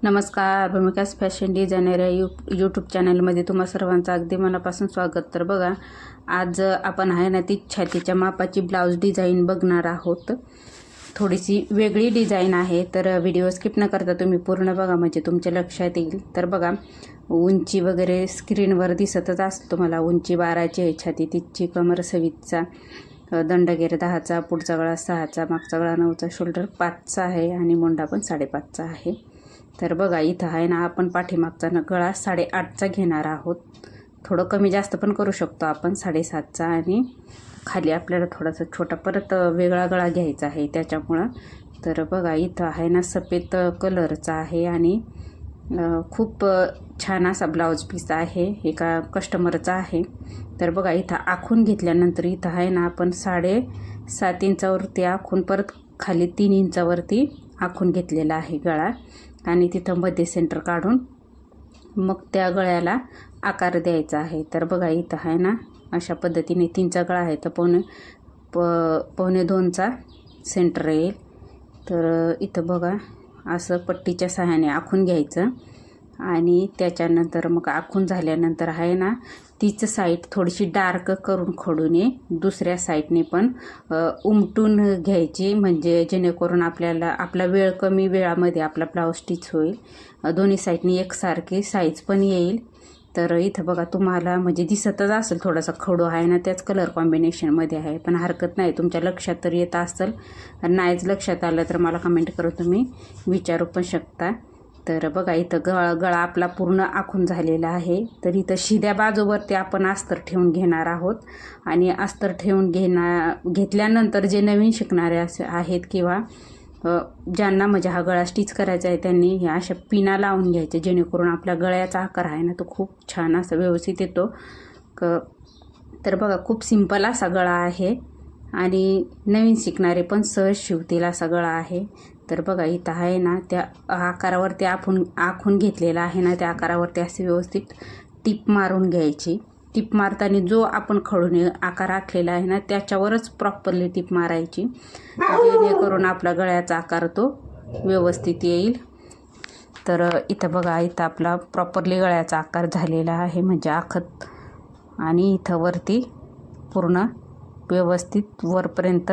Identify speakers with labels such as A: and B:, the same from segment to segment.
A: नमस्कार, भूमिकास fashion designer या YouTube चॅनलमध्ये तुम्हा सर्वांचं अगदी मनापासून स्वागत. तर बघा, आज आपण आहे ना ती छातीच्या मापाची ब्लाऊज डिझाईन बघणार आहोत. थोडीशी वेगळी डिझाईन आहे, तर व्हिडिओ स्किप न करता तुम्ही पूर्ण बघा, म्हणजे तुमच्या लक्षात येईल. तर बघा, उंची वगैरे स्क्रीनवर दिसतच असतं तुम्हाला. उंची 12ची आहे, छाती 30ची, कमर 26चा, दंडगेर 10चा, पुढचा गळा 6चा, मागचा गळा 9चा, शोल्डर 5चा आहे आणि मोंडा पण 5.5चा आहे. तर बघा, इथं आहे ना आपण पाठीमागचा गळा 8.5चा घेणार आहोत. थोडं कमी जास्त पण करू शकतो आपण 7.5चा, आणि खाली आपल्याला थोडासा छोटा परत वेगळा गळा घ्यायचा आहे त्याच्यामुळं. तर बघा, इथं आहे ना सफेद कलरचा आहे आणि खूप छान असा ब्लाऊज पीस आहे, एका कस्टमरचा आहे. तर बघा, इथं आखून घेतल्यानंतर इथं आहे ना आपण 7.5 इंचावरती आखून परत खाली 3 इंचावरती आखून घेतलेला आहे गळा, आणि तिथं मध्ये सेंटर काढून मग त्या गळ्याला आकार द्यायचा आहे. तर बघा, इथं आहे ना अशा पद्धतीने 3चा गळा आहे, तर पावणे 2चा सेंटर येईल. तर इथं बघा, असं पट्टीच्या सहाय्याने आखून घ्यायचं, आणि त्याच्यानंतर मग आखून झाल्यानंतर आहे ना तीच साईड थोडीशी डार्क करून खडून दुसऱ्या साईडने पण उमटून घ्यायची, म्हणजे जेणेकरून आपला वेळ कमी वेळामध्ये आपला ब्लाऊज स्टिच होईल. दोन्ही साईडनी एकसारखी साईज पण येईल. तर इथं बघा, तुम्हाला म्हणजे दिसतच असेल थोडासा खडू आहे ना, त्याच कलर कॉम्बिनेशनमध्ये आहे, पण हरकत नाही, तुमच्या लक्षात तर येत असेल. नाहीच लक्षात आलं तर मला कमेंट करून तुम्ही विचारू पण शकता. तर बघा, इथं गळा आपला पूर्ण आखून झालेला आहे. तर इथं शिद्या बाजूवरती आपण अस्तर ठेवून घेणार आहोत, आणि अस्तर ठेवून घेतल्यानंतर जे नवीन शिकणारे असे आहेत किंवा ज्यांना म्हणजे हा गळा स्टिच करायचा आहे, त्यांनी ह्या अशा पिना लावून घ्यायच्या, जेणेकरून आपल्या गळ्याचा आकार आहे ना तो खूप छान असा व्यवस्थित येतो. तर बघा, खूप सिंपल असा गळा आहे आणि नवीन शिकणारे पण सहज शिवतील असा गळा आहे. तर बघा, इथं आहे ना त्या आकारावरती आपण आखून घेतलेला आहे ना, त्या आकारावरती असे व्यवस्थित टिप मारून घ्यायची. टिप मारताना जो आपण खडून आकार आखलेला आहे ना, त्याच्यावरच प्रॉपरली टिप मारायची, जेणेकरून आपला गळ्याचा आकार तो व्यवस्थित येईल. तर इथं बघा, इथं आपला प्रॉपरली गळ्याचा आकार झालेला आहे, म्हणजे आखत, आणि इथं वरती पूर्ण व्यवस्थित वरपर्यंत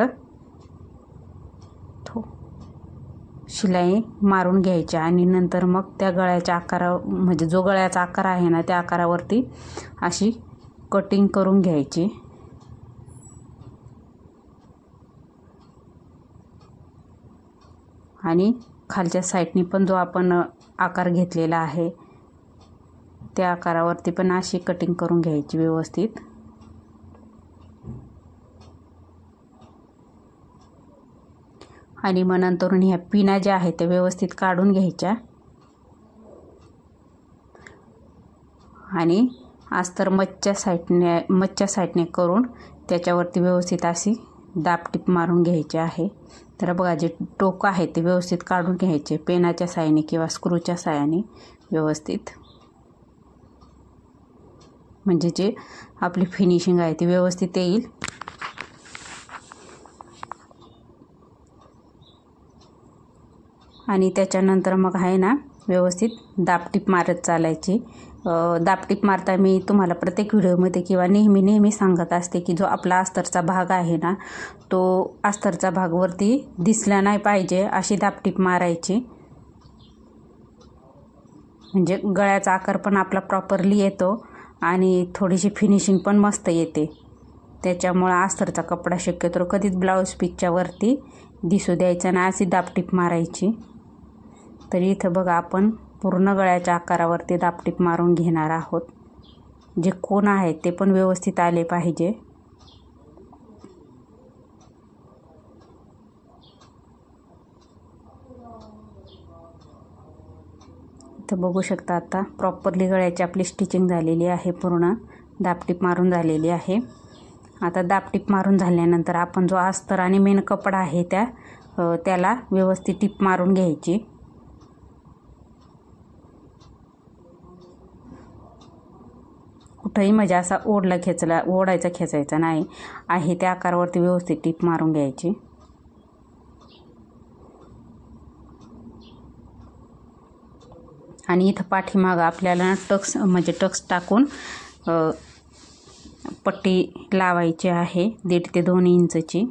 A: शिलाई मारून घ्यायची, आणि नंतर मग त्या गळ्याच्या म्हणजे जो गळ्याचा आकार आहे ना, त्या आकारावरती अशी कटिंग करून घ्यायची. आणि खालच्या साईडनी पण जो आपण आकार घेतलेला आहे त्या आकारावरती पण अशी कटिंग करून घ्यायची व्यवस्थित. आणि मग नंतर ह्या पिना ज्या आहेत त्या व्यवस्थित काढून घ्यायच्या, आणि अस्तर मधच्या साईडने करून त्याच्यावरती व्यवस्थित अशी दाबटीप मारून घ्यायची आहे. तर बघा, जे टोक आहे ते व्यवस्थित काढून घ्यायचे पेनाच्या साहाय्याने किंवा स्क्रूच्या साहाय्याने व्यवस्थित, म्हणजे जे आपली फिनिशिंग आहे ती व्यवस्थित येईल. आणि त्याच्यानंतर मग आहे ना व्यवस्थित दाबटीप मारत चालायची. दाबटीप मारता मी तुम्हाला प्रत्येक व्हिडिओमध्ये किंवा नेहमी सांगत असते की जो आपला अस्तरचा भाग आहे ना, तो अस्तरचा भाग वरती दिसला नाही पाहिजे अशी दाबटीप मारायची, म्हणजे गळ्याचा आकार पण आपला प्रॉपरली येतो आणि थोडीशी फिनिशिंग पण मस्त येते. त्याच्यामुळं अस्तरचा कपडा शक्यतो कधीच ब्लाऊज पीसच्या वरती दिसू द्यायचा ना, अशी दाबटीप मारायची. तर इथं बघा, आपण पूर्ण गळ्याच्या आकारावरती दाबटीप मारून घेणार आहोत. जे कोण आहेत ते पण व्यवस्थित आले पाहिजे. इथं बघू शकता, आता प्रॉपरली गळ्याची आपली स्टिचिंग झालेली आहे, पूर्ण दाबटीप मारून झालेली आहे. आता दाबटीप मारून झाल्यानंतर आपण जो अस्तर आणि मेन कपडा आहे त्याला व्यवस्थित टीप मारून घ्यायची. कुठंही म्हणजे असा खेचायचा नाही आहे, त्या आकारावरती व्यवस्थित टीप मारून घ्यायची. आणि इथं पाठीमागं आपल्याला टक्स म्हणजे टक्स टाकून पट्टी लावायची आहे 1.5 ते 2 इंचची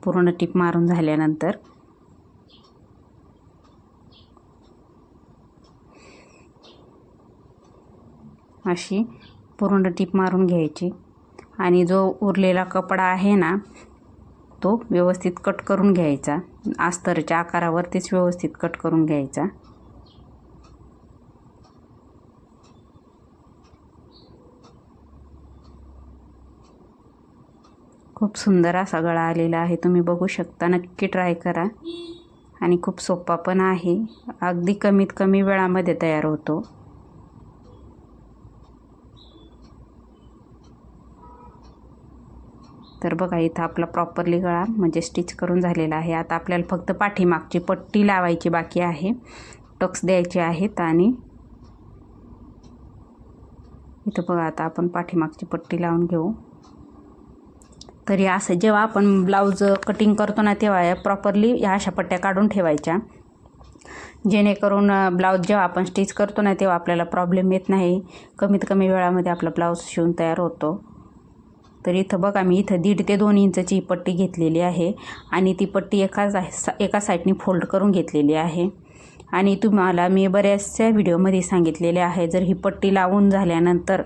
A: पूर्ण टिप मारून झाल्यानंतर. अशी पूर्ण टिप मारून घ्यायची आणि जो उरलेला कपडा आहे ना तो व्यवस्थित कट करून घ्यायचा. अस्तरच्या आकारावरतीच व्यवस्थित कट करून घ्यायचा. खूप सुंदर असा गळा आलेला आहे, तुम्ही बघू शकता. नक्की ट्राय करा आणि खूप सोपा पण आहे. अगदी कमीत कमी वेळामध्ये तयार होतो. तर बघा इथं आपला प्रॉपरली गळा म्हणजे स्टिच करून झालेला आहे. आता आपल्याला फक्त पाठीमागची पट्टी लावायची बाकी आहे, टक्स द्यायचे आहेत. आणि इथं बघा आता आपण पाठीमागची पट्टी लावून घेऊ. तरी असं जेव्हा आपण ब्लाऊज कटिंग करतो ना तेव्हा प्रॉपरली ह्या अशा पट्ट्या काढून ठेवायच्या, जेणेकरून ब्लाऊज जेव्हा आपण स्टिच करतो ना तेव्हा आपल्याला प्रॉब्लेम येत नाही. कमीत कमी वेळामध्ये आपला ब्लाऊज शिवून तयार होतो. तर इथं बघा मी इथं 1.5 ते 2 इंचची पट्टी घेतलेली आहे आणि ती पट्टी एका साईडनी फोल्ड करून घेतलेली आहे. आणि तुम्हाला मी बऱ्याचशा व्हिडिओमध्ये सांगितलेले आहे, जर ही पट्टी लावून झाल्यानंतर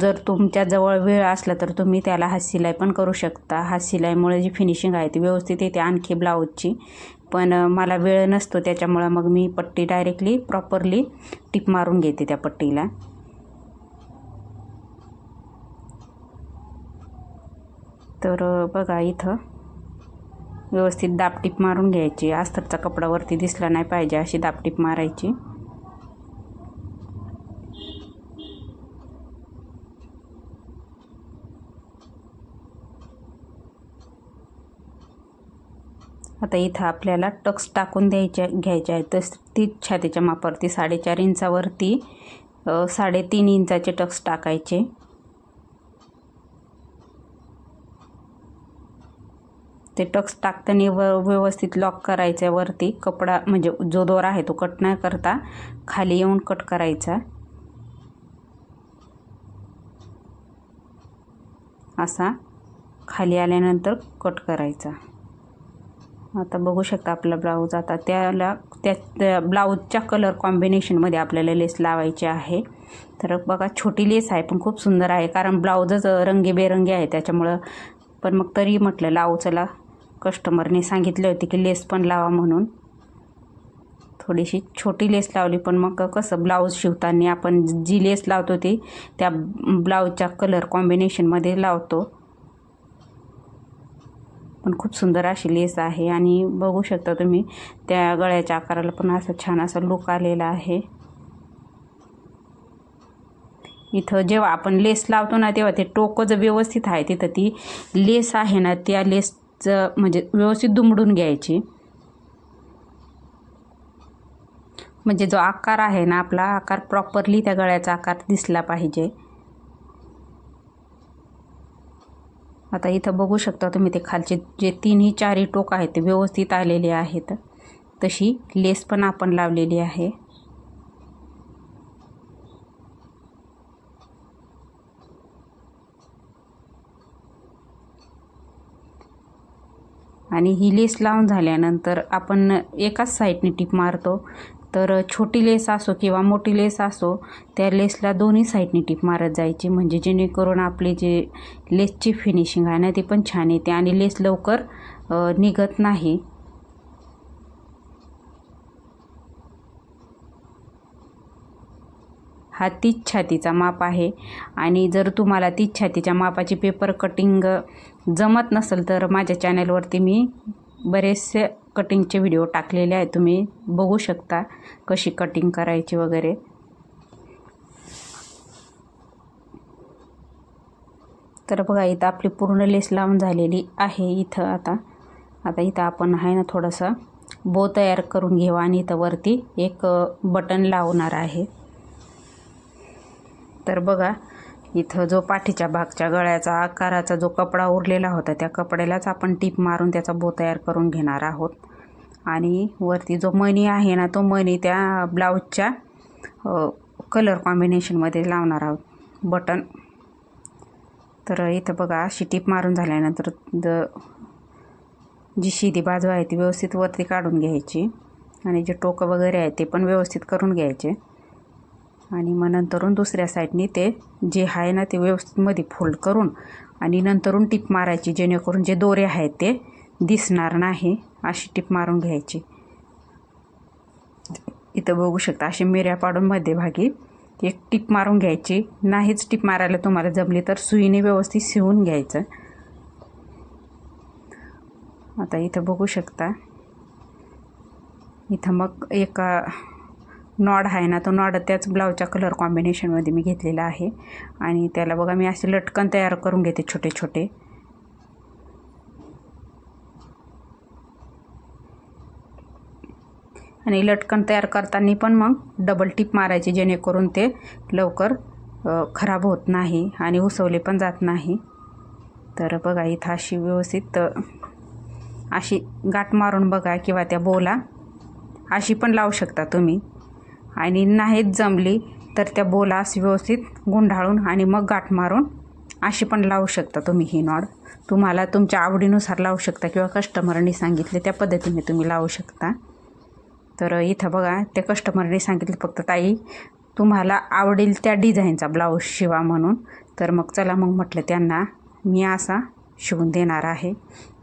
A: जर तुमच्याजवळ वेळ असला तर तुम्ही त्याला हात शिलाई पण करू शकता. हात शिलाईमुळे जी फिनिशिंग आहे ती व्यवस्थित येते आणखी ब्लाऊजची. पण मला वेळ नसतो त्याच्यामुळे मग मी पट्टी डायरेक्टली प्रॉपरली टिप मारून घेते त्या पट्टीला. तर बघा इथं व्यवस्थित दाबटीप मारून घ्यायची. अस्तरचा कपडा वरती दिसला नाही पाहिजे अशी दाबटीप मारायची. आता इथं आपल्याला टक्स टाकून घ्यायचे आहेत. तर तीच छातीच्या मापावरती 4.5 इंचावरती 3.5 इंचाचे टक्स टाकायचे. ते टक्स टाकताना व्यवस्थित लॉक करायचं. वरती कपडा म्हणजे जो दोरा आहे तो कट नाही करता खाली येऊन कट करायचा. असा खाली आल्यानंतर कट करायचा. आता बघू शकता आपला ब्लाऊज. आता त्या ब्लाऊजच्या कलर कॉम्बिनेशनमध्ये आपल्याला लेस लावायची आहे. तर बघा छोटी लेस आहे पण खूप सुंदर आहे, कारण ब्लाऊजच रंगीबेरंगी आहे त्याच्यामुळं. पण मग तरी म्हटलं लावू चला, कस्टमरने सांगितले होते की लेस पण लावा म्हणून. थोडीशी छोटी लेस लावली, पण मग कसं ब्लाऊज शिवताना आपण जी लेस लावतो ती त्या ब्लाऊजच्या कलर कॉम्बिनेशनमध्ये लावतो. पण खूप सुंदर अशी लेस आहे आणि बघू शकता तुम्ही त्या गळ्याच्या आकाराला पण असं छान असा लुक आलेला आहे. इथं जेव्हा आपण लेस लावतो ना तेव्हा ते टोकं जर व्यवस्थित आहे तिथं ती लेस आहे ना त्या लेसचं म्हणजे व्यवस्थित दुमडून घ्यायची. म्हणजे जो आकार आहे ना आपला आकार प्रॉपरली त्या गळ्याचा आकार दिसला पाहिजे. आता इथं बघू शकता तुम्ही ते खालचे जे 3-4 टोक आहेत ते व्यवस्थित आलेले आहेत. तशी लेस पण आपण लावलेली आहे. आणि ही लेस लावून झाल्यानंतर आपण एकाच साईडने टिप मारतो. तर छोटी लेस असो किंवा मोठी लेस असो त्या लेसला दोन्ही साईडने टिप मारत जायची, म्हणजे जेणेकरून आपली जे लेसची फिनिशिंग आहे ना ती पण छान येते आणि लेस लवकर निघत नाही. हा 30 छातीचा माप आहे आणि जर तुम्हाला 30 छातीच्या मापाची पेपर कटिंग जमत नसेल तर माझ्या चॅनलवरती मी बरेचसे कटिंगचे व्हिडिओ टाकलेले आहेत, तुम्ही बघू शकता कशी कटिंग करायची वगैरे. तर बघा इथं आपली पूर्ण लेस लावून झालेली आहे. आता इथं आपण आहे ना थोडासा बो तयार करून घेऊ आणि इथं वरती एक बटन लावणार आहे. तर बघा इथं जो पाठीच्या भागच्या गळ्याचा आकाराचा जो कपडा उरलेला होता त्या कपड्यालाच आपण टीप मारून त्याचा बो तयार करून घेणार आहोत. आणि वरती जो मणी आहे ना तो मणी त्या ब्लाऊजच्या कलर कॉम्बिनेशनमध्ये लावणार आहोत बटन. तर इथं बघा अशी टीप मारून झाल्यानंतर जी शिदी बाजू आहे ती व्यवस्थित वरती काढून घ्यायची आणि जे टोकं वगैरे आहे ते पण व्यवस्थित करून घ्यायचे. आणि मग नंतरून दुसऱ्या साईडने ते जे आहे ना ते व्यवस्थित मध्ये फोल्ड करून आणि नंतरून टीप मारायची, जेणेकरून जे दोरे आहेत ते दिसणार नाही. अशी टीप मारून घ्यायची. इथं बघू शकता अशी मिऱ्या पाडून मध्यभागी एक टीप मारून घ्यायची. नाहीच टीप मारायला तुम्हाला जमली तर सुईने व्यवस्थित शिवून घ्यायचं. आता इथं बघू शकता इथं मग एक नॉड आहे ना, तो नॉड त्याच ब्लाऊजच्या कलर कॉम्बिनेशनमध्ये मी घेतलेला आहे आणि त्याला बघा मी असे लटकन तयार करून घेते छोटे छोटे. आणि लटकन तयार करताना पण मग डबल टीप मारायची, जेणेकरून ते लवकर खराब होत नाही आणि उसवले पण जात नाही. तर बघा इथं अशी व्यवस्थित अशी गाठ मारून बघा, किंवा त्या बोला अशी पण लावू शकता तुम्ही. आणि नाहीच जमली तर त्या बोला अशी व्यवस्थित गुंडाळून आणि मग गाठ मारून अशी पण लावू शकता तुम्ही. ही नॉड तुम्हाला तुमच्या आवडीनुसार लावू शकता किंवा कस्टमरनी सांगितले त्या पद्धतीने तुम्ही लावू शकता. तर इथं बघा त्या कस्टमरने सांगितलं फक्त ताई तुम्हाला आवडेल त्या डिझाईनचा ब्लाऊज शिवा म्हणून. तर मग चला मग म्हटलं त्यांना मी असा शिवून देणार आहे.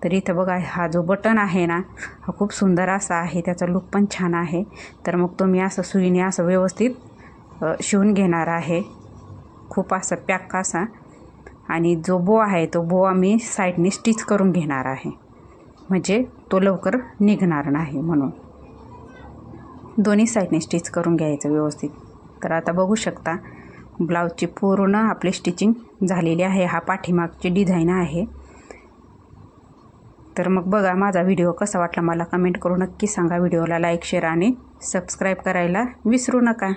A: तर इथं बघा हा जो बटन आहे ना हा खूप सुंदर असा आहे, त्याचा लुक पण छान आहे. तर मग तो मी असं सुईने असं व्यवस्थित शिवून घेणार आहे, खूप असं पॅक असा. आणि जो बो आहे तो बो आम्ही साईडने स्टिच करून घेणार आहे, म्हणजे तो लवकर निघणार नाही म्हणून. दोन्ही साईडने स्टिच करून घ्यायचं व्यवस्थित. तर आता बघू शकता ब्लाऊजची पूर्ण आपली स्टिचिंग झालेली आहे. हा पाठीमागची डिझाईन आहे. तर मग बघा माझा व्हिडिओ कसा वाटला मला कमेंट करून नक्की सांगा. व्हिडिओला लाईक, शेअर आणि सबस्क्राईब करायला विसरू नका.